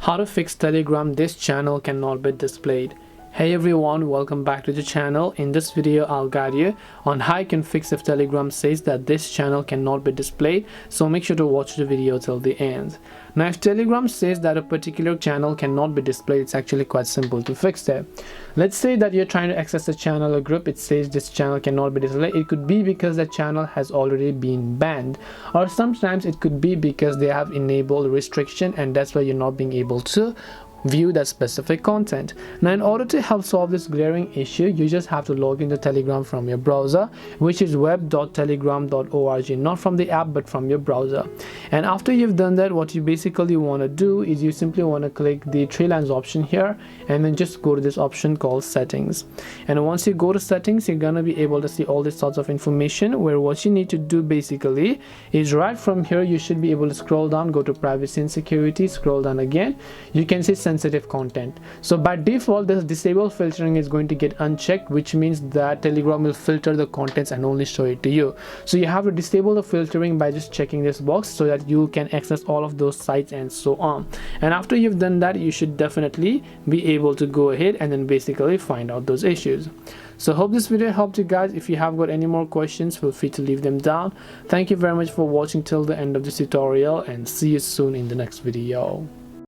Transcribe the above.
How to fix Telegram this channel cannot be displayed. Hey everyone, welcome back to the channel. In this video I'll guide you on how you can fix if Telegram says that this channel cannot be displayed, so make sure to watch the video till the end. Now if Telegram says that a particular channel cannot be displayed, it's actually quite simple to fix that. Let's say that you're trying to access a channel or group, it says this channel cannot be displayed. It could be because the channel has already been banned, or sometimes it could be because they have enabled restriction and that's why you're not being able to view that specific content. Now in order to help solve this glaring issue, you just have to log into Telegram from your browser, which is web.telegram.org, not from the app but from your browser. And after you've done that, what you basically want to do is you simply want to click the three lines option here and then just go to this option called settings. And once you go to settings, you're gonna be able to see all these sorts of information, where what you need to do basically is right from here you should be able to scroll down, go to privacy and security, scroll down again, you can see sensitive content. So by default this disable filtering is going to get unchecked, which means that Telegram will filter the contents and only show it to you. So you have to disable the filtering by just checking this box so that you can access all of those sites and so on. And after you've done that, you should definitely be able to go ahead and then basically find out those issues. So hope this video helped you guys. If you have got any more questions, feel free to leave them down. Thank you very much for watching till the end of this tutorial, and see you soon in the next video.